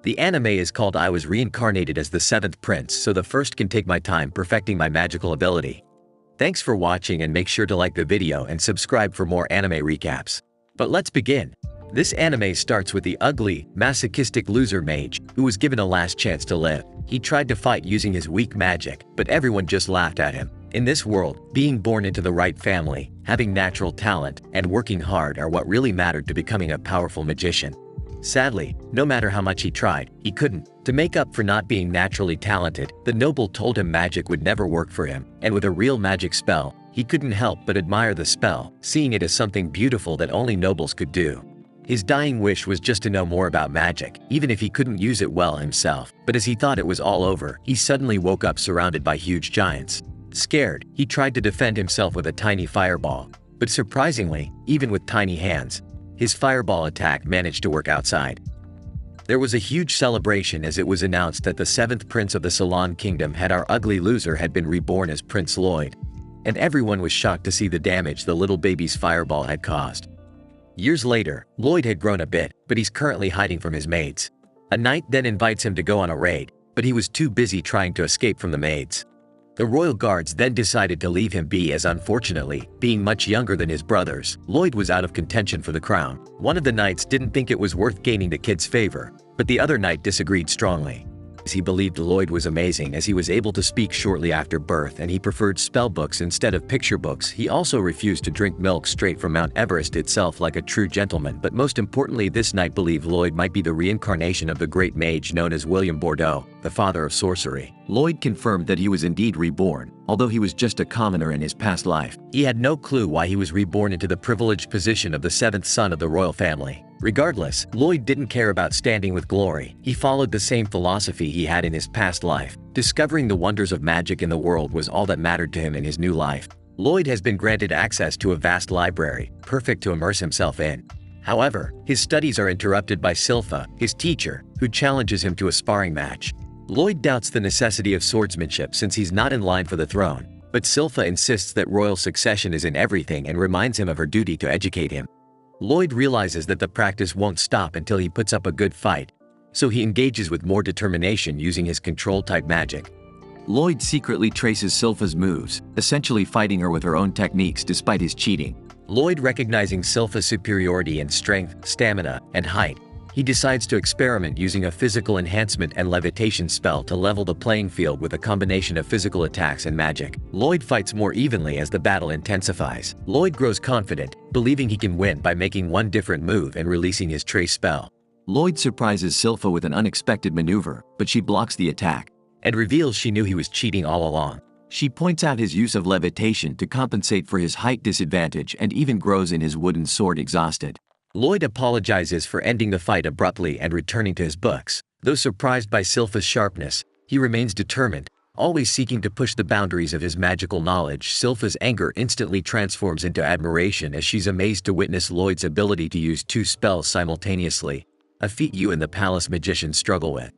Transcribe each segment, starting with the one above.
The anime is called I was reincarnated as the 7th prince, so the first can take my time perfecting my magical ability. Thanks for watching and make sure to like the video and subscribe for more anime recaps. But let's begin. This anime starts with the ugly, masochistic loser mage, who was given a last chance to live. He tried to fight using his weak magic, but everyone just laughed at him. In this world, being born into the right family, having natural talent, and working hard are what really mattered to becoming a powerful magician. Sadly, no matter how much he tried, he couldn't. To make up for not being naturally talented, the noble told him magic would never work for him, and with a real magic spell, he couldn't help but admire the spell, seeing it as something beautiful that only nobles could do. His dying wish was just to know more about magic, even if he couldn't use it well himself. But as he thought it was all over, he suddenly woke up surrounded by huge giants. Scared, he tried to defend himself with a tiny fireball. But surprisingly, even with tiny hands, his fireball attack managed to work outside. There was a huge celebration as it was announced that the 7th prince of the Salon Kingdom our ugly loser had been reborn as Prince Lloyd. And everyone was shocked to see the damage the little baby's fireball had caused. Years later, Lloyd had grown a bit, but he's currently hiding from his maids. A knight then invites him to go on a raid, but he was too busy trying to escape from the maids. The royal guards then decided to leave him be as unfortunately, being much younger than his brothers, Lloyd was out of contention for the crown. One of the knights didn't think it was worth gaining the kid's favor, but the other knight disagreed strongly. He believed Lloyd was amazing as he was able to speak shortly after birth and he preferred spell books instead of picture books. He also refused to drink milk straight from Mount Everest itself like a true gentleman, but most importantly this knight believed Lloyd might be the reincarnation of the great mage known as William Bordeaux, the father of sorcery. Lloyd confirmed that he was indeed reborn, although he was just a commoner in his past life. He had no clue why he was reborn into the privileged position of the 7th son of the royal family. Regardless, Lloyd didn't care about standing with glory. He followed the same philosophy he had in his past life. Discovering the wonders of magic in the world was all that mattered to him in his new life. Lloyd has been granted access to a vast library, perfect to immerse himself in. However, his studies are interrupted by Silpha, his teacher, who challenges him to a sparring match. Lloyd doubts the necessity of swordsmanship since he's not in line for the throne, but Silpha insists that royal succession is in everything and reminds him of her duty to educate him. Lloyd realizes that the practice won't stop until he puts up a good fight, so he engages with more determination using his control-type magic. Lloyd secretly traces Silpha's moves, essentially fighting her with her own techniques despite his cheating. Lloyd, recognizing Silpha's superiority in strength, stamina, and height, he decides to experiment using a physical enhancement and levitation spell to level the playing field with a combination of physical attacks and magic. Lloyd fights more evenly as the battle intensifies. Lloyd grows confident, believing he can win by making one different move and releasing his trace spell. Lloyd surprises Silpha with an unexpected maneuver, but she blocks the attack and reveals she knew he was cheating all along. She points out his use of levitation to compensate for his height disadvantage and even grows in his wooden sword exhausted. Lloyd apologizes for ending the fight abruptly and returning to his books. Though surprised by Silpha's sharpness, he remains determined, always seeking to push the boundaries of his magical knowledge. Silpha's anger instantly transforms into admiration as she's amazed to witness Lloyd's ability to use 2 spells simultaneously, a feat you and the palace magicians struggle with.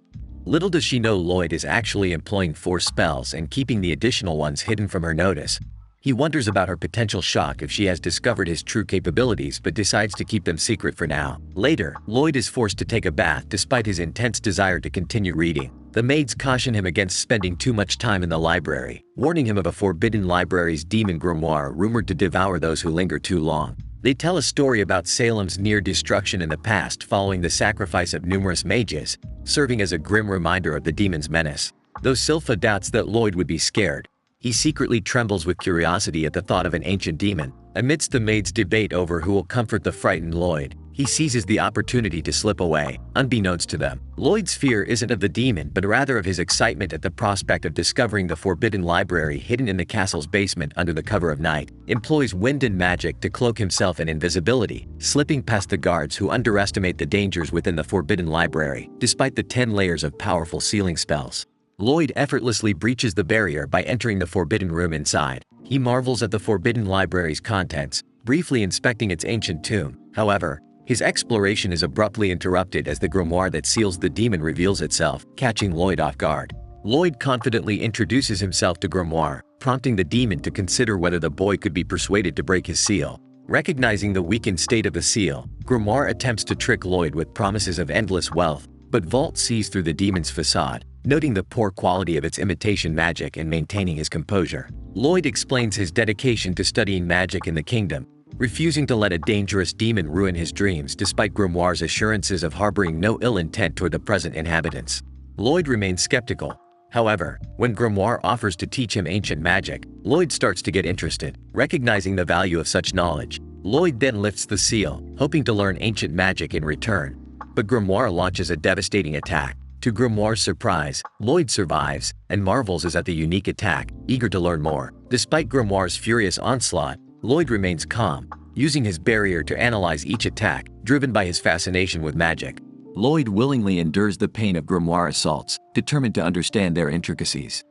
Little does she know Lloyd is actually employing 4 spells and keeping the additional ones hidden from her notice. He wonders about her potential shock if she has discovered his true capabilities but decides to keep them secret for now. Later, Lloyd is forced to take a bath despite his intense desire to continue reading. The maids caution him against spending too much time in the library, warning him of a forbidden library's demon grimoire rumored to devour those who linger too long. They tell a story about Salem's near destruction in the past following the sacrifice of numerous mages, serving as a grim reminder of the demon's menace. Though Silpha doubts that Lloyd would be scared, he secretly trembles with curiosity at the thought of an ancient demon. Amidst the maids' debate over who will comfort the frightened Lloyd, he seizes the opportunity to slip away, unbeknownst to them. Lloyd's fear isn't of the demon but rather of his excitement at the prospect of discovering the forbidden library hidden in the castle's basement under the cover of night. Employs wind and magic to cloak himself in invisibility, slipping past the guards who underestimate the dangers within the forbidden library, despite the 10 layers of powerful sealing spells. Lloyd effortlessly breaches the barrier by entering the forbidden room inside. He marvels at the forbidden library's contents, briefly inspecting its ancient tomb. However, his exploration is abruptly interrupted as the grimoire that seals the demon reveals itself, catching Lloyd off guard. Lloyd confidently introduces himself to Grimoire, prompting the demon to consider whether the boy could be persuaded to break his seal. Recognizing the weakened state of the seal, Grimoire attempts to trick Lloyd with promises of endless wealth, But Vault sees through the demon's facade, noting the poor quality of its imitation magic and maintaining his composure. Lloyd explains his dedication to studying magic in the kingdom, refusing to let a dangerous demon ruin his dreams despite Grimoire's assurances of harboring no ill intent toward the present inhabitants. Lloyd remains skeptical. However, when Grimoire offers to teach him ancient magic, Lloyd starts to get interested. Recognizing the value of such knowledge, Lloyd then lifts the seal, hoping to learn ancient magic in return. But Grimoire launches a devastating attack. To Grimoire's surprise, Lloyd survives and marvels at the unique attack, eager to learn more. Despite Grimoire's furious onslaught, Lloyd remains calm, using his barrier to analyze each attack, driven by his fascination with magic. Lloyd willingly endures the pain of Grimoire assaults, determined to understand their intricacies.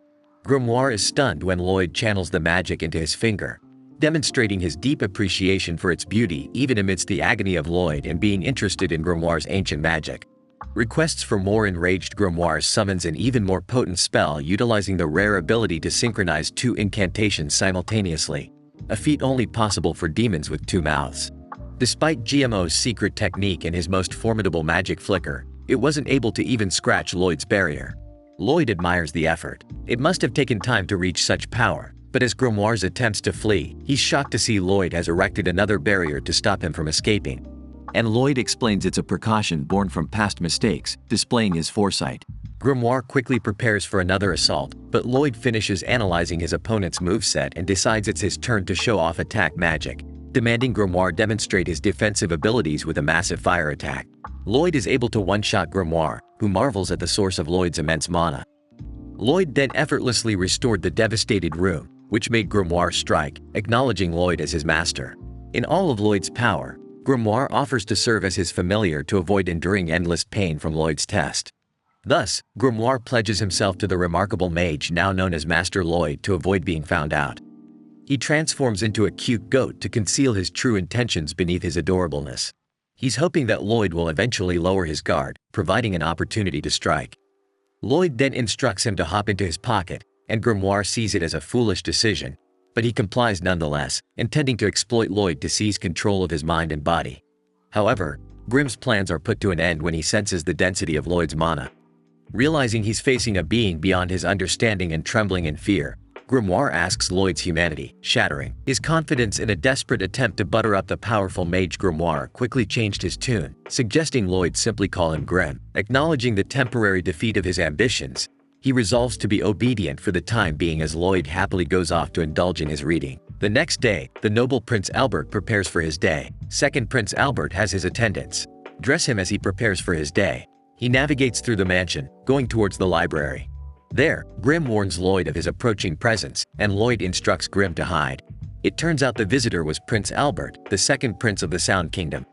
Grimoire is stunned when Lloyd channels the magic into his finger, demonstrating his deep appreciation for its beauty even amidst the agony of Lloyd and being interested in Grimoire's ancient magic. Requests for more enraged Grimoire summons an even more potent spell utilizing the rare ability to synchronize 2 incantations simultaneously, a feat only possible for demons with 2 mouths. Despite GMO's secret technique and his most formidable magic flicker, it wasn't able to even scratch Lloyd's barrier. Lloyd admires the effort. It must have taken time to reach such power, but as Grimoire's attempts to flee, he's shocked to see Lloyd has erected another barrier to stop him from escaping. And Lloyd explains it's a precaution born from past mistakes, displaying his foresight. Grimoire quickly prepares for another assault, but Lloyd finishes analyzing his opponent's moveset and decides it's his turn to show off attack magic, demanding Grimoire demonstrate his defensive abilities with a massive fire attack. Lloyd is able to one-shot Grimoire, who marvels at the source of Lloyd's immense mana. Lloyd then effortlessly restored the devastated room, which made Grimoire strike, acknowledging Lloyd as his master. In all of Lloyd's power, Grimoire offers to serve as his familiar to avoid enduring endless pain from Lloyd's test. Thus, Grimoire pledges himself to the remarkable mage now known as Master Lloyd to avoid being found out. He transforms into a cute goat to conceal his true intentions beneath his adorableness. He's hoping that Lloyd will eventually lower his guard, providing an opportunity to strike. Lloyd then instructs him to hop into his pocket, and Grimoire sees it as a foolish decision, but he complies nonetheless, intending to exploit Lloyd to seize control of his mind and body. However, Grimm's plans are put to an end when he senses the density of Lloyd's mana. Realizing he's facing a being beyond his understanding and trembling in fear, Grimoire asks Lloyd's humanity, shattering his confidence in a desperate attempt to butter up the powerful mage. Grimoire quickly changed his tune, suggesting Lloyd simply call him Grimm. Acknowledging the temporary defeat of his ambitions, he resolves to be obedient for the time being as Lloyd happily goes off to indulge in his reading. The next day, the noble Prince Albert prepares for his day. Second Prince Albert has his attendants dress him as he prepares for his day. He navigates through the mansion, going towards the library. There, Grimm warns Lloyd of his approaching presence, and Lloyd instructs Grimm to hide. It turns out the visitor was Prince Albert, the second prince of the Sound Kingdom.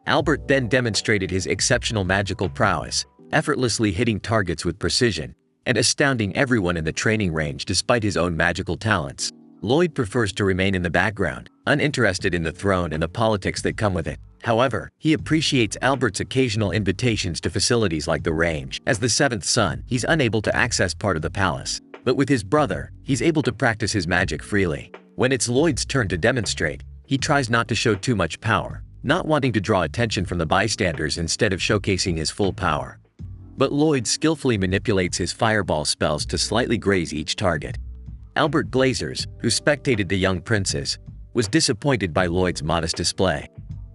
Albert then demonstrated his exceptional magical prowess, effortlessly hitting targets with precision, and astounding everyone in the training range despite his own magical talents. Lloyd prefers to remain in the background, uninterested in the throne and the politics that come with it. However, he appreciates Albert's occasional invitations to facilities like the range. As the seventh son, he's unable to access part of the palace. But with his brother, he's able to practice his magic freely. When it's Lloyd's turn to demonstrate, he tries not to show too much power, not wanting to draw attention from the bystanders instead of showcasing his full power. But Lloyd skillfully manipulates his fireball spells to slightly graze each target. Albert Glazers, who spectated the young princes, was disappointed by Lloyd's modest display.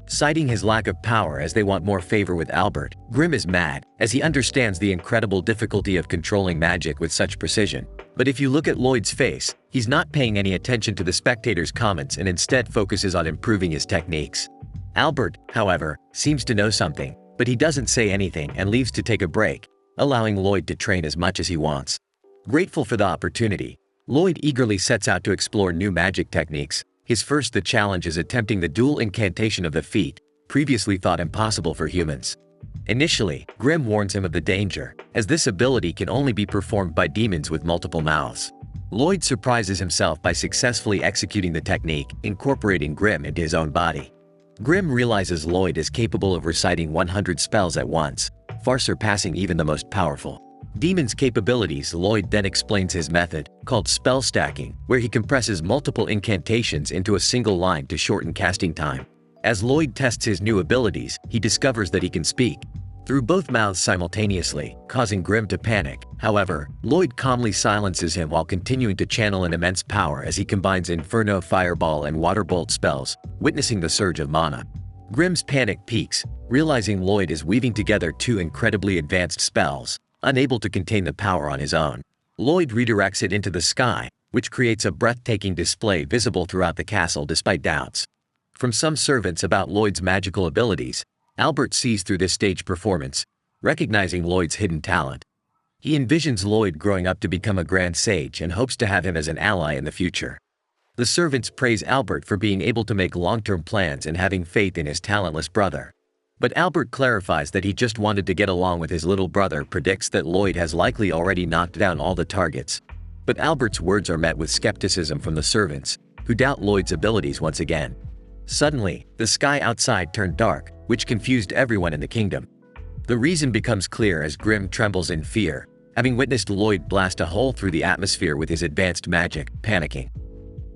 Citing his lack of power as they want more favor with Albert, Grimm is mad, as he understands the incredible difficulty of controlling magic with such precision. But if you look at Lloyd's face, he's not paying any attention to the spectators' comments and instead focuses on improving his techniques. Albert, however, seems to know something, but he doesn't say anything and leaves to take a break, allowing Lloyd to train as much as he wants. Grateful for the opportunity, Lloyd eagerly sets out to explore new magic techniques. His first challenge is attempting the dual incantation of the feat, previously thought impossible for humans. Initially, Grimm warns him of the danger, as this ability can only be performed by demons with multiple mouths. Lloyd surprises himself by successfully executing the technique, incorporating Grimm into his own body. Grimm realizes Lloyd is capable of reciting 100 spells at once, far surpassing even the most powerful demon's capabilities. Lloyd then explains his method, called spell stacking, where he compresses multiple incantations into a single line to shorten casting time. As Lloyd tests his new abilities, he discovers that he can speak. through both mouths simultaneously, causing Grim to panic. However, Lloyd calmly silences him while continuing to channel an immense power as he combines Inferno, Fireball, and Water Bolt spells, witnessing the surge of mana. Grim's panic peaks, realizing Lloyd is weaving together two incredibly advanced spells, unable to contain the power on his own. Lloyd redirects it into the sky, which creates a breathtaking display visible throughout the castle despite doubts from some servants about Lloyd's magical abilities. Albert sees through this stage performance, recognizing Lloyd's hidden talent. He envisions Lloyd growing up to become a grand sage and hopes to have him as an ally in the future. The servants praise Albert for being able to make long-term plans and having faith in his talentless brother. But Albert clarifies that he just wanted to get along with his little brother, predicts that Lloyd has likely already knocked down all the targets. But Albert's words are met with skepticism from the servants, who doubt Lloyd's abilities once again. Suddenly, the sky outside turned dark, which confused everyone in the kingdom. The reason becomes clear as Grim trembles in fear, having witnessed Lloyd blast a hole through the atmosphere with his advanced magic, panicking.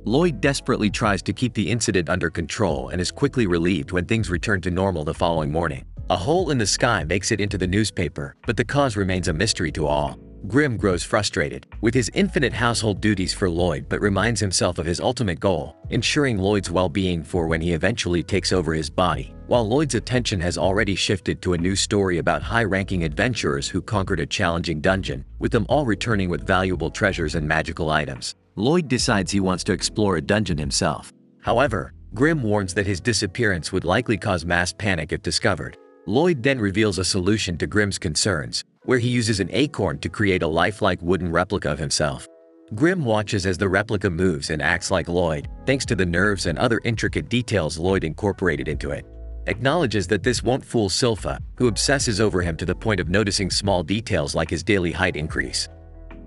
Lloyd desperately tries to keep the incident under control and is quickly relieved when things return to normal the following morning. A hole in the sky makes it into the newspaper, but the cause remains a mystery to all. Grim grows frustrated with his infinite household duties for Lloyd but reminds himself of his ultimate goal, ensuring Lloyd's well-being for when he eventually takes over his body. While Lloyd's attention has already shifted to a new story about high-ranking adventurers who conquered a challenging dungeon, with them all returning with valuable treasures and magical items, Lloyd decides he wants to explore a dungeon himself. However, Grim warns that his disappearance would likely cause mass panic if discovered. Lloyd then reveals a solution to Grim's concerns, where he uses an acorn to create a lifelike wooden replica of himself. Grim watches as the replica moves and acts like Lloyd, thanks to the nerves and other intricate details Lloyd incorporated into it. Acknowledges that this won't fool Silpha, who obsesses over him to the point of noticing small details like his daily height increase.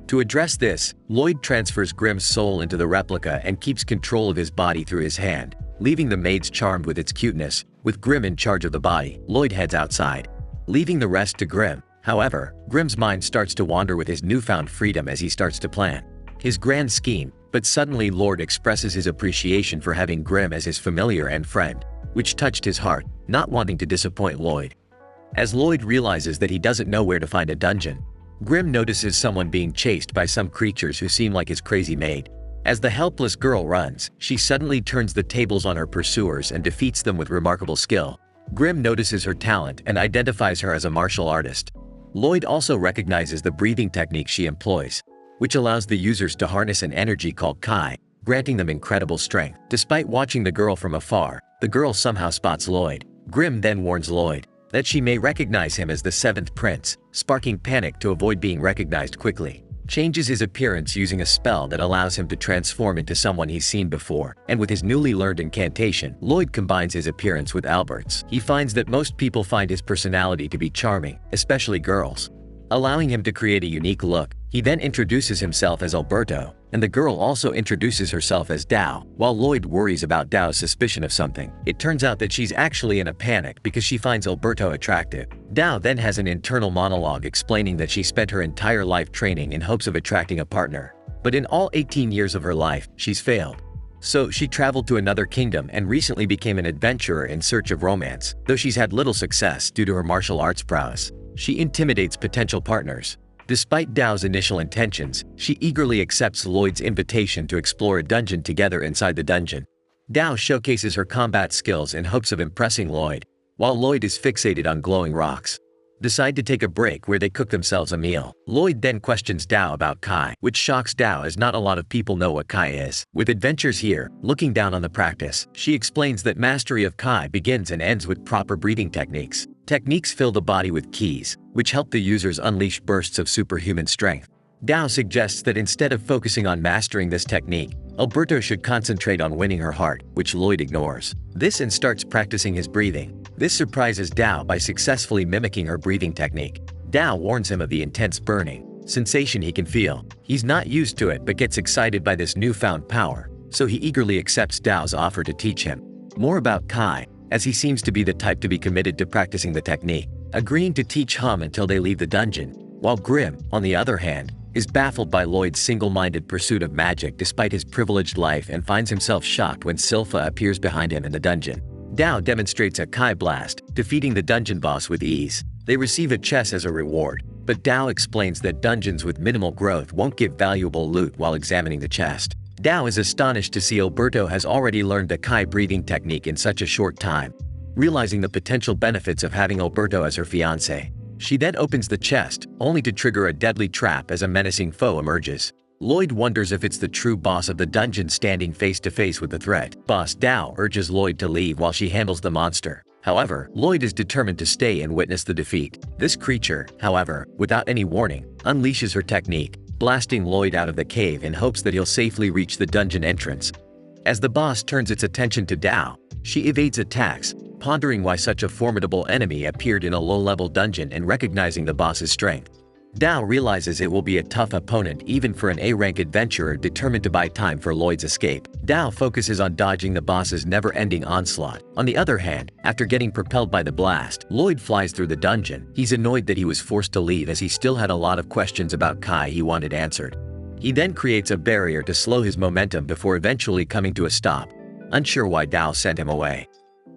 To address this, Lloyd transfers Grim's soul into the replica and keeps control of his body through his hand, leaving the maids charmed with its cuteness. With Grim in charge of the body, Lloyd heads outside, leaving the rest to Grim. However, Grim's mind starts to wander with his newfound freedom as he starts to plan his grand scheme, but suddenly Lloyd expresses his appreciation for having Grim as his familiar and friend, which touched his heart, not wanting to disappoint Lloyd. As Lloyd realizes that he doesn't know where to find a dungeon, Grim notices someone being chased by some creatures who seem like his crazy maid. As the helpless girl runs, she suddenly turns the tables on her pursuers and defeats them with remarkable skill. Grim notices her talent and identifies her as a martial artist. Lloyd also recognizes the breathing technique she employs, which allows the users to harness an energy called Kai, granting them incredible strength. Despite watching the girl from afar, the girl somehow spots Lloyd. Grim then warns Lloyd that she may recognize him as the seventh prince, sparking panic to avoid being recognized quickly. Changes his appearance using a spell that allows him to transform into someone he's seen before, and with his newly learned incantation, Lloyd combines his appearance with Albert's. He finds that most people find his personality to be charming, especially girls, allowing him to create a unique look. He then introduces himself as Alberto, and the girl also introduces herself as Dao. While Lloyd worries about Dao's suspicion of something, it turns out that she's actually in a panic because she finds Alberto attractive. Dao then has an internal monologue explaining that she spent her entire life training in hopes of attracting a partner, but in all 18 years of her life, she's failed. So she traveled to another kingdom and recently became an adventurer in search of romance. Though she's had little success due to her martial arts prowess, she intimidates potential partners. Despite Dao's initial intentions, she eagerly accepts Lloyd's invitation to explore a dungeon together inside the dungeon. Dao showcases her combat skills in hopes of impressing Lloyd, while Lloyd is fixated on glowing rocks. Decide to take a break where they cook themselves a meal. Lloyd then questions Dao about Kai, which shocks Dao as not a lot of people know what Kai is. With adventures here, looking down on the practice, she explains that mastery of Kai begins and ends with proper breathing techniques. Techniques fill the body with keys, which help the users unleash bursts of superhuman strength. Dao suggests that instead of focusing on mastering this technique, Alberto should concentrate on winning her heart, which Lloyd ignores. This and starts practicing his breathing. This surprises Dao by successfully mimicking her breathing technique. Dao warns him of the intense burning sensation he can feel. He's not used to it but gets excited by this newfound power, so he eagerly accepts Dao's offer to teach him more about Kai, as he seems to be the type to be committed to practicing the technique, agreeing to teach Hum until they leave the dungeon. While Grim, on the other hand, is baffled by Lloyd's single-minded pursuit of magic despite his privileged life and finds himself shocked when Silpha appears behind him in the dungeon. Dao demonstrates a Kai blast, defeating the dungeon boss with ease. They receive a chest as a reward, but Dao explains that dungeons with minimal growth won't give valuable loot while examining the chest. Dao is astonished to see Alberto has already learned the Kai breathing technique in such a short time. Realizing the potential benefits of having Alberto as her fiancé, she then opens the chest, only to trigger a deadly trap as a menacing foe emerges. Lloyd wonders if it's the true boss of the dungeon standing face to face with the threat. Boss Dao urges Lloyd to leave while she handles the monster. However, Lloyd is determined to stay and witness the defeat. This creature, however, without any warning, unleashes her technique, blasting Lloyd out of the cave in hopes that he'll safely reach the dungeon entrance. As the boss turns its attention to Dao, she evades attacks, pondering why such a formidable enemy appeared in a low-level dungeon and recognizing the boss's strength. Dao realizes it will be a tough opponent even for an A-rank adventurer determined to buy time for Lloyd's escape. Dao focuses on dodging the boss's never-ending onslaught. On the other hand, after getting propelled by the blast, Lloyd flies through the dungeon. He's annoyed that he was forced to leave as he still had a lot of questions about Kai he wanted answered. He then creates a barrier to slow his momentum before eventually coming to a stop, unsure why Dao sent him away.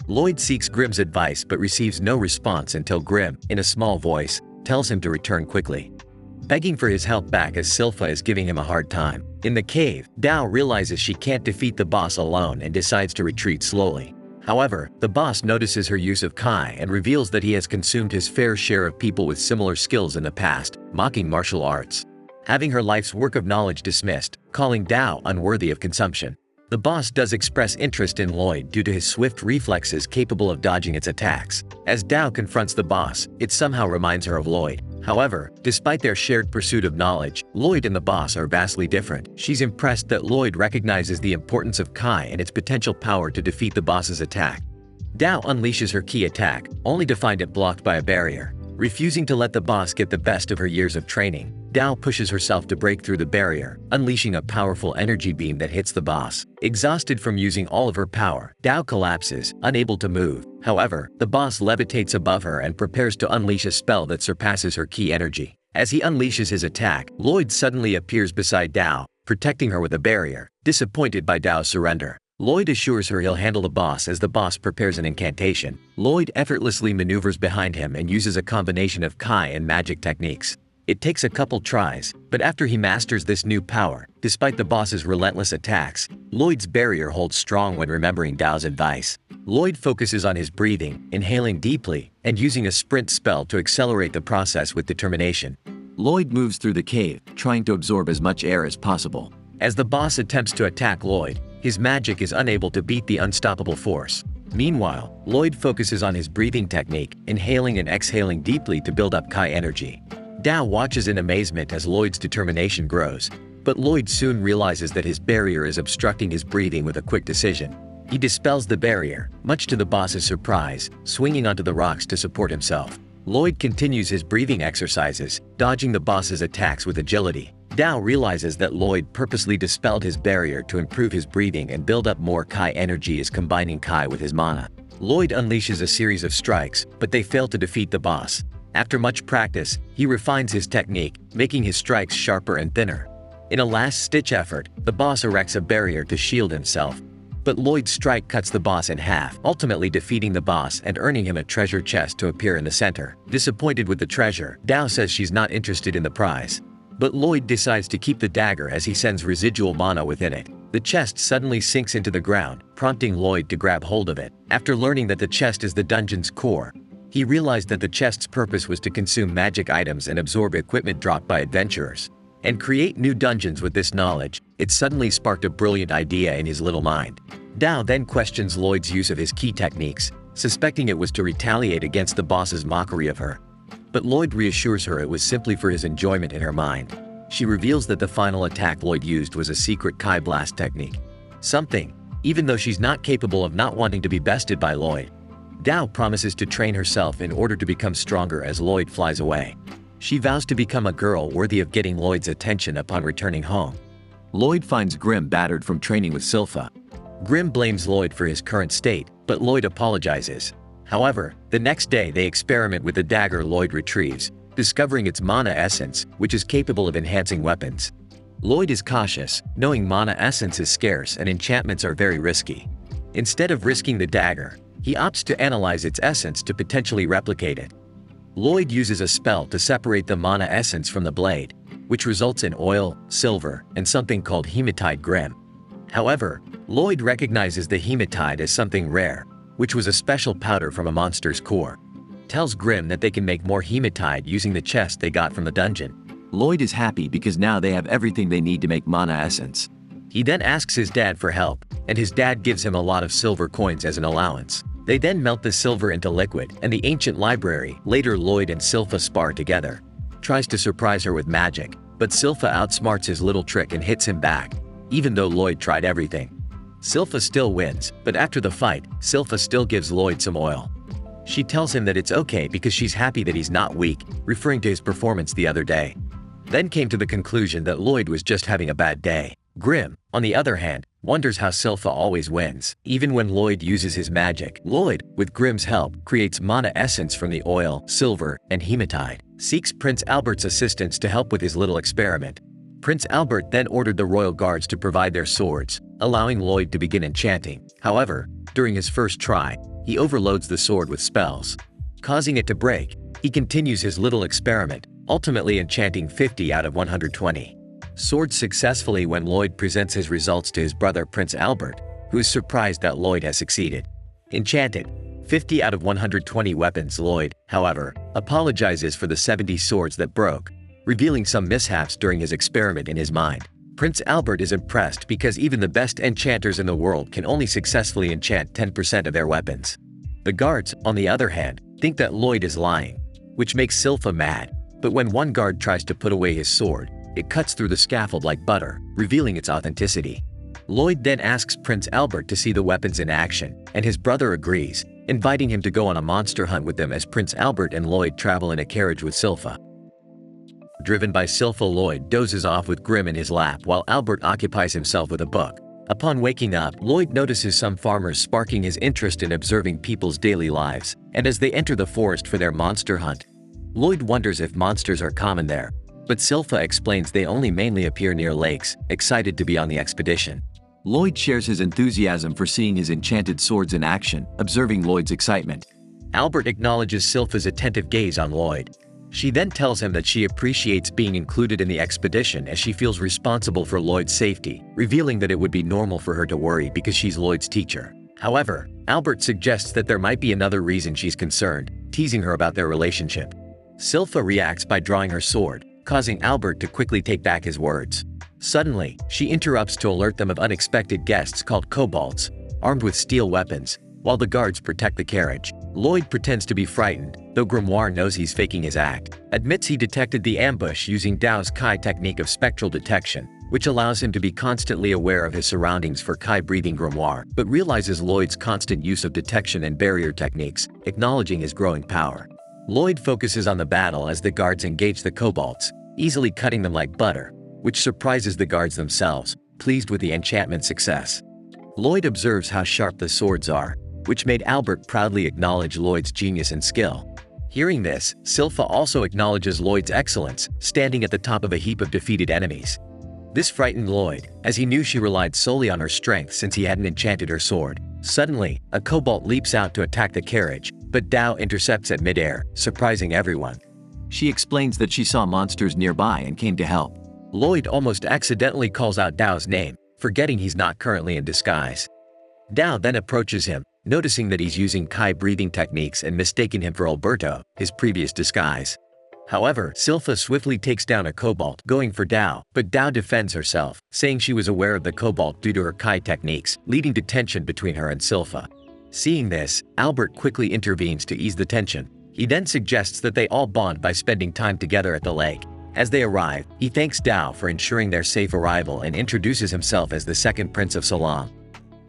Lloyd seeks Grimm's advice but receives no response until Grimm, in a small voice, tells him to return quickly, begging for his help back as Silpha is giving him a hard time. In the cave, Dao realizes she can't defeat the boss alone and decides to retreat slowly. However, the boss notices her use of Kai and reveals that he has consumed his fair share of people with similar skills in the past, mocking martial arts. Having her life's work of knowledge dismissed, calling Dao unworthy of consumption. The boss does express interest in Lloyd due to his swift reflexes capable of dodging its attacks. As Dao confronts the boss, it somehow reminds her of Lloyd. However, despite their shared pursuit of knowledge, Lloyd and the boss are vastly different. She's impressed that Lloyd recognizes the importance of Kai and its potential power to defeat the boss's attack. Dao unleashes her key attack, only to find it blocked by a barrier. Refusing to let the boss get the best of her years of training, Dao pushes herself to break through the barrier, unleashing a powerful energy beam that hits the boss. Exhausted from using all of her power, Dao collapses, unable to move. However, the boss levitates above her and prepares to unleash a spell that surpasses her key energy. As he unleashes his attack, Lloyd suddenly appears beside Dao, protecting her with a barrier. Disappointed by Dao's surrender, Lloyd assures her he'll handle the boss as the boss prepares an incantation. Lloyd effortlessly maneuvers behind him and uses a combination of Kai and magic techniques. It takes a couple tries, but after he masters this new power, despite the boss's relentless attacks, Lloyd's barrier holds strong when remembering Dao's advice. Lloyd focuses on his breathing, inhaling deeply, and using a sprint spell to accelerate the process with determination. Lloyd moves through the cave, trying to absorb as much air as possible. As the boss attempts to attack Lloyd, his magic is unable to beat the unstoppable force. Meanwhile, Lloyd focuses on his breathing technique, inhaling and exhaling deeply to build up Kai energy. Dao watches in amazement as Lloyd's determination grows, but Lloyd soon realizes that his barrier is obstructing his breathing with a quick decision. He dispels the barrier, much to the boss's surprise, swinging onto the rocks to support himself. Lloyd continues his breathing exercises, dodging the boss's attacks with agility. Dao realizes that Lloyd purposely dispelled his barrier to improve his breathing and build up more Kai energy as combining Kai with his mana. Lloyd unleashes a series of strikes, but they fail to defeat the boss. After much practice, he refines his technique, making his strikes sharper and thinner. In a last-ditch effort, the boss erects a barrier to shield himself. But Lloyd's strike cuts the boss in half, ultimately defeating the boss and earning him a treasure chest to appear in the center. Disappointed with the treasure, Dao says she's not interested in the prize. But Lloyd decides to keep the dagger as he sends residual mana within it. The chest suddenly sinks into the ground, prompting Lloyd to grab hold of it. After learning that the chest is the dungeon's core, he realized that the chest's purpose was to consume magic items and absorb equipment dropped by adventurers, and create new dungeons with this knowledge. It suddenly sparked a brilliant idea in his little mind. Dao then questions Lloyd's use of his key techniques, suspecting it was to retaliate against the boss's mockery of her. But Lloyd reassures her it was simply for his enjoyment in her mind. She reveals that the final attack Lloyd used was a secret Kai blast technique. Something, even though she's not capable of not wanting to be bested by Lloyd. Dao promises to train herself in order to become stronger as Lloyd flies away. She vows to become a girl worthy of getting Lloyd's attention upon returning home. Lloyd finds Grimm battered from training with Silpha. Grimm blames Lloyd for his current state, but Lloyd apologizes. However, the next day they experiment with the dagger Lloyd retrieves, discovering its mana essence, which is capable of enhancing weapons. Lloyd is cautious, knowing mana essence is scarce and enchantments are very risky. Instead of risking the dagger, he opts to analyze its essence to potentially replicate it. Lloyd uses a spell to separate the mana essence from the blade, which results in oil, silver, and something called hematite grim. However, Lloyd recognizes the hematite as something rare, which was a special powder from a monster's core. Tells Grim that they can make more hematite using the chest they got from the dungeon. Lloyd is happy because now they have everything they need to make mana essence. He then asks his dad for help, and his dad gives him a lot of silver coins as an allowance. They then melt the silver into liquid and the ancient library. Later, Lloyd and Silpha spar together. Tries to surprise her with magic, but Silpha outsmarts his little trick and hits him back, even though Lloyd tried everything. Silpha still wins, but after the fight, Silpha still gives Lloyd some oil. She tells him that it's okay because she's happy that he's not weak, referring to his performance the other day. Then came to the conclusion that Lloyd was just having a bad day. Grim, on the other hand, wonders how Silpha always wins, even when Lloyd uses his magic. Lloyd, with Grim's help, creates mana essence from the oil, silver, and hematite. Seeks Prince Albert's assistance to help with his little experiment. Prince Albert then ordered the royal guards to provide their swords, allowing Lloyd to begin enchanting. However, during his first try, he overloads the sword with spells, causing it to break. He continues his little experiment, ultimately enchanting 50 out of 120 swords successfully when Lloyd presents his results to his brother Prince Albert, who is surprised that Lloyd has succeeded. Enchanted 50 out of 120 weapons. Lloyd, however, apologizes for the 70 swords that broke, revealing some mishaps during his experiment in his mind. Prince Albert is impressed because even the best enchanters in the world can only successfully enchant 10% of their weapons. The guards, on the other hand, think that Lloyd is lying, which makes Silpha mad, but when one guard tries to put away his sword, it cuts through the scaffold like butter, revealing its authenticity. Lloyd then asks Prince Albert to see the weapons in action, and his brother agrees, inviting him to go on a monster hunt with them as Prince Albert and Lloyd travel in a carriage with Silpha. Driven by Silpha, Lloyd dozes off with Grim in his lap while Albert occupies himself with a book. Upon waking up, Lloyd notices some farmers sparking his interest in observing people's daily lives, and as they enter the forest for their monster hunt, Lloyd wonders if monsters are common there, but Silpha explains they only mainly appear near lakes, excited to be on the expedition. Lloyd shares his enthusiasm for seeing his enchanted swords in action, observing Lloyd's excitement. Albert acknowledges Silpha's attentive gaze on Lloyd. She then tells him that she appreciates being included in the expedition as she feels responsible for Lloyd's safety, revealing that it would be normal for her to worry because she's Lloyd's teacher. However, Albert suggests that there might be another reason she's concerned, teasing her about their relationship. Silpha reacts by drawing her sword, causing Albert to quickly take back his words. Suddenly, she interrupts to alert them of unexpected guests called kobolds, armed with steel weapons, while the guards protect the carriage. Lloyd pretends to be frightened, though Grimoire knows he's faking his act, admits he detected the ambush using Dao's Kai technique of spectral detection, which allows him to be constantly aware of his surroundings for Kai-breathing Grimoire, but realizes Lloyd's constant use of detection and barrier techniques, acknowledging his growing power. Lloyd focuses on the battle as the guards engage the kobolds, easily cutting them like butter, which surprises the guards themselves, pleased with the enchantment success. Lloyd observes how sharp the swords are, which made Albert proudly acknowledge Lloyd's genius and skill. Hearing this, Silpha also acknowledges Lloyd's excellence, standing at the top of a heap of defeated enemies. This frightened Lloyd, as he knew she relied solely on her strength since he hadn't enchanted her sword. Suddenly, a kobold leaps out to attack the carriage, but Dao intercepts at midair, surprising everyone. She explains that she saw monsters nearby and came to help. Lloyd almost accidentally calls out Dao's name, forgetting he's not currently in disguise. Dao then approaches him, noticing that he's using Kai breathing techniques and mistaking him for Alberto, his previous disguise. However, Silpha swiftly takes down a kobold, going for Dao, but Dao defends herself, saying she was aware of the kobold due to her Kai techniques, leading to tension between her and Silpha. Seeing this, Albert quickly intervenes to ease the tension. He then suggests that they all bond by spending time together at the lake. As they arrive, he thanks Dao for ensuring their safe arrival and introduces himself as the second Prince of Salam.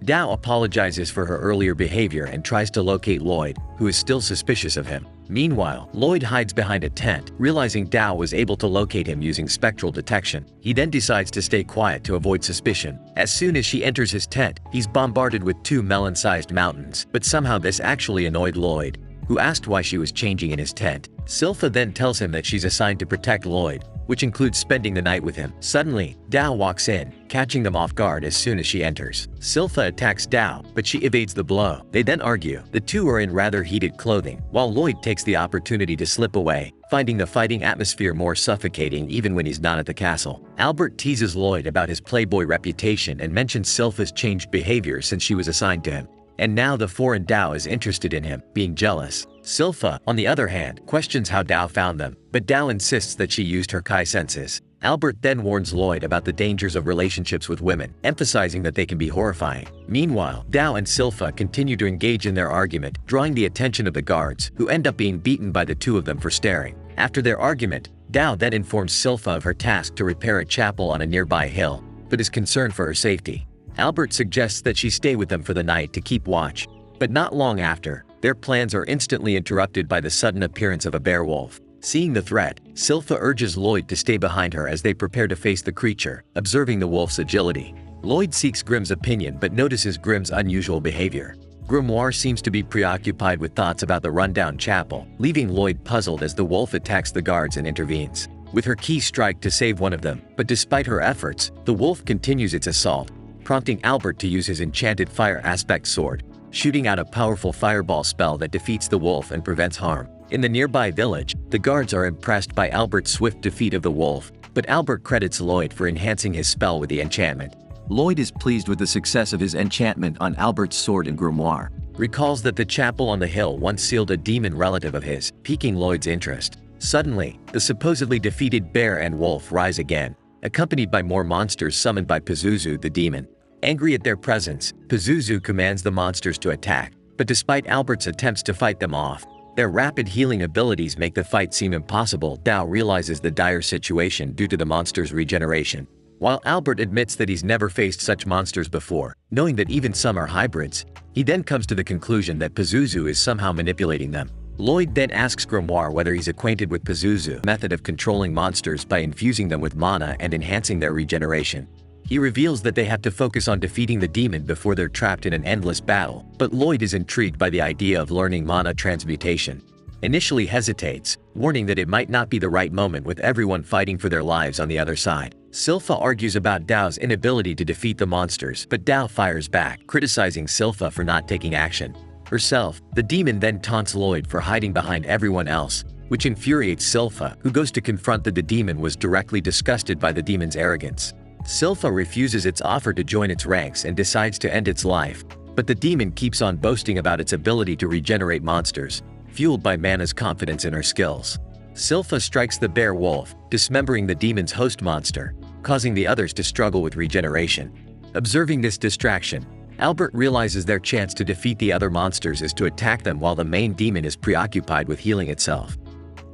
Dao apologizes for her earlier behavior and tries to locate Lloyd, who is still suspicious of him. Meanwhile, Lloyd hides behind a tent, realizing Dao was able to locate him using spectral detection. He then decides to stay quiet to avoid suspicion. As soon as she enters his tent, he's bombarded with 2 melon-sized mountains, but somehow this actually annoyed Lloyd, who asked why she was changing in his tent. Silpha then tells him that she's assigned to protect Lloyd, which includes spending the night with him. Suddenly, Dao walks in, catching them off guard as soon as she enters. Silpha attacks Dao, but she evades the blow. They then argue. The two are in rather heated clothing, while Lloyd takes the opportunity to slip away, finding the fighting atmosphere more suffocating even when he's not at the castle. Albert teases Lloyd about his playboy reputation and mentions Silpha's changed behavior since she was assigned to him. And now the foreign Dao is interested in him, being jealous. Silpha, on the other hand, questions how Dao found them, but Dao insists that she used her Kai senses. Albert then warns Lloyd about the dangers of relationships with women, emphasizing that they can be horrifying. Meanwhile, Dao and Silpha continue to engage in their argument, drawing the attention of the guards, who end up being beaten by the two of them for staring. After their argument, Dao then informs Silpha of her task to repair a chapel on a nearby hill, but is concerned for her safety. Albert suggests that she stay with them for the night to keep watch, but not long after, their plans are instantly interrupted by the sudden appearance of a bear wolf. Seeing the threat, Silpha urges Lloyd to stay behind her as they prepare to face the creature, observing the wolf's agility. Lloyd seeks Grimm's opinion but notices Grimm's unusual behavior. Grimoire seems to be preoccupied with thoughts about the rundown chapel, leaving Lloyd puzzled as the wolf attacks the guards and intervenes, with her key strike to save one of them. But despite her efforts, the wolf continues its assault, prompting Albert to use his enchanted fire aspect sword, shooting out a powerful fireball spell that defeats the wolf and prevents harm. In the nearby village, the guards are impressed by Albert's swift defeat of the wolf, but Albert credits Lloyd for enhancing his spell with the enchantment. Lloyd is pleased with the success of his enchantment on Albert's sword and grimoire, recalls that the chapel on the hill once sealed a demon relative of his, piquing Lloyd's interest. Suddenly, the supposedly defeated bear and wolf rise again, accompanied by more monsters summoned by Pazuzu the demon. Angry at their presence, Pazuzu commands the monsters to attack, but despite Albert's attempts to fight them off, their rapid healing abilities make the fight seem impossible. Dao realizes the dire situation due to the monsters' regeneration. While Albert admits that he's never faced such monsters before, knowing that even some are hybrids, he then comes to the conclusion that Pazuzu is somehow manipulating them. Lloyd then asks Grimoire whether he's acquainted with Pazuzu's method of controlling monsters by infusing them with mana and enhancing their regeneration. He reveals that they have to focus on defeating the demon before they're trapped in an endless battle, but Lloyd is intrigued by the idea of learning mana transmutation. Initially hesitates, warning that it might not be the right moment with everyone fighting for their lives on the other side. Silpha argues about Dao's inability to defeat the monsters, but Dao fires back, criticizing Silpha for not taking action. Herself, the demon then taunts Lloyd for hiding behind everyone else, which infuriates Silpha, who goes to confront that the demon was directly disgusted by the demon's arrogance. Silpha refuses its offer to join its ranks and decides to end its life, but the demon keeps on boasting about its ability to regenerate monsters, fueled by Mana's confidence in her skills. Silpha strikes the bear wolf, dismembering the demon's host monster, causing the others to struggle with regeneration. Observing this distraction, Albert realizes their chance to defeat the other monsters is to attack them while the main demon is preoccupied with healing itself.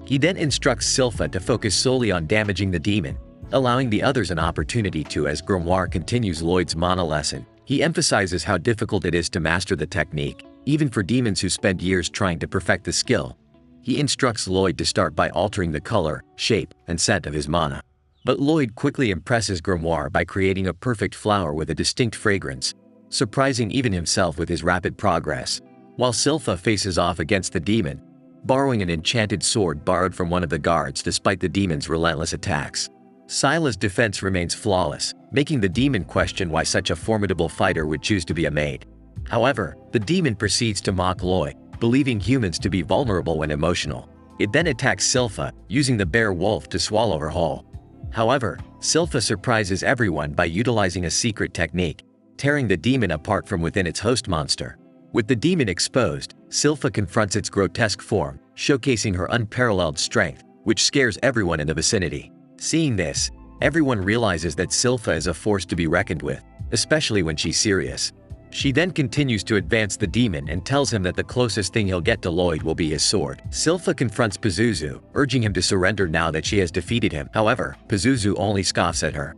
He then instructs Silpha to focus solely on damaging the demon, allowing the others an opportunity to. As Grimoire continues Lloyd's mana lesson, he emphasizes how difficult it is to master the technique, even for demons who spend years trying to perfect the skill. He instructs Lloyd to start by altering the color, shape, and scent of his mana. But Lloyd quickly impresses Grimoire by creating a perfect flower with a distinct fragrance, surprising even himself with his rapid progress. While Silpha faces off against the demon, borrowing an enchanted sword borrowed from one of the guards despite the demon's relentless attacks. Sila's defense remains flawless, making the demon question why such a formidable fighter would choose to be a maid. However, the demon proceeds to mock Lloyd, believing humans to be vulnerable when emotional. It then attacks Silpha, using the bear wolf to swallow her whole. However, Silpha surprises everyone by utilizing a secret technique, tearing the demon apart from within its host monster. With the demon exposed, Silpha confronts its grotesque form, showcasing her unparalleled strength, which scares everyone in the vicinity. Seeing this, everyone realizes that Silpha is a force to be reckoned with, especially when she's serious. She then continues to advance the demon and tells him that the closest thing he'll get to Lloyd will be his sword. Silpha confronts Pazuzu, urging him to surrender now that she has defeated him. However, Pazuzu only scoffs at her,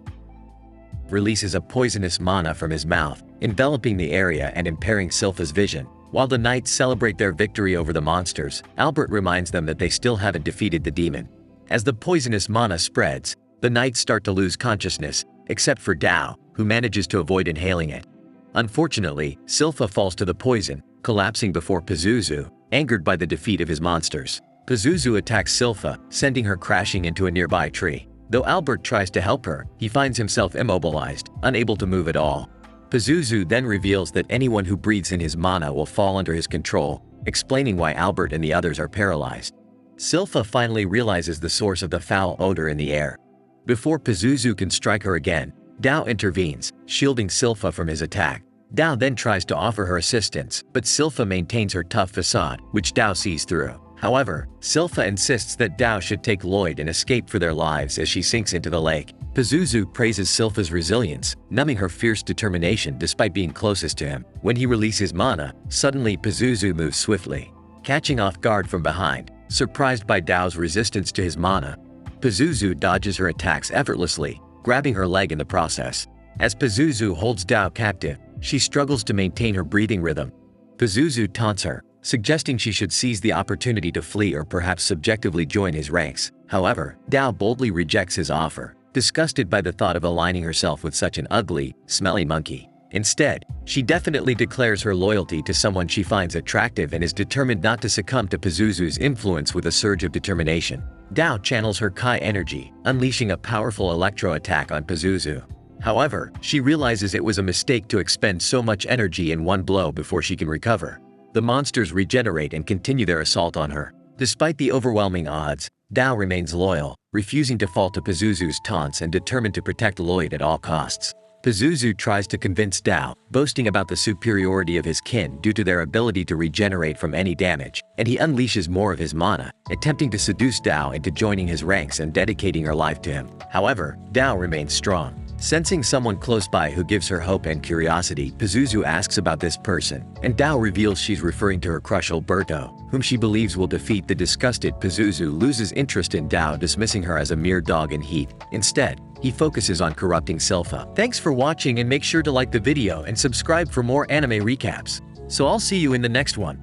releases a poisonous mana from his mouth, enveloping the area and impairing Silpha's vision. While the knights celebrate their victory over the monsters, Albert reminds them that they still haven't defeated the demon. As the poisonous mana spreads, the knights start to lose consciousness, except for Dao, who manages to avoid inhaling it. Unfortunately, Silpha falls to the poison, collapsing before Pazuzu, angered by the defeat of his monsters. Pazuzu attacks Silpha, sending her crashing into a nearby tree. Though Albert tries to help her, he finds himself immobilized, unable to move at all. Pazuzu then reveals that anyone who breathes in his mana will fall under his control, explaining why Albert and the others are paralyzed. Silpha finally realizes the source of the foul odor in the air. Before Pazuzu can strike her again, Dao intervenes, shielding Silpha from his attack. Dao then tries to offer her assistance, but Silpha maintains her tough facade, which Dao sees through. However, Silpha insists that Dao should take Lloyd and escape for their lives as she sinks into the lake. Pazuzu praises Silpha's resilience, numbing her fierce determination despite being closest to him. When he releases mana, suddenly Pazuzu moves swiftly, catching off guard from behind. Surprised by Dao's resistance to his mana, Pazuzu dodges her attacks effortlessly, grabbing her leg in the process. As Pazuzu holds Dao captive, she struggles to maintain her breathing rhythm. Pazuzu taunts her, suggesting she should seize the opportunity to flee or perhaps subjectively join his ranks. However, Dao boldly rejects his offer, disgusted by the thought of aligning herself with such an ugly, smelly monkey. Instead, she definitely declares her loyalty to someone she finds attractive and is determined not to succumb to Pazuzu's influence with a surge of determination. Dao channels her Kai energy, unleashing a powerful electro attack on Pazuzu. However, she realizes it was a mistake to expend so much energy in one blow before she can recover. The monsters regenerate and continue their assault on her. Despite the overwhelming odds, Dao remains loyal, refusing to fall to Pazuzu's taunts and determined to protect Lloyd at all costs. Pazuzu tries to convince Dao, boasting about the superiority of his kin due to their ability to regenerate from any damage, and he unleashes more of his mana, attempting to seduce Dao into joining his ranks and dedicating her life to him. However, Dao remains strong. Sensing someone close by who gives her hope and curiosity, Pazuzu asks about this person, and Dao reveals she's referring to her crush Alberto, whom she believes will defeat. The disgusted Pazuzu loses interest in Dao, dismissing her as a mere dog in heat. Instead, he focuses on corrupting Silpha. Thanks for watching and make sure to like the video and subscribe for more anime recaps. So I'll see you in the next one.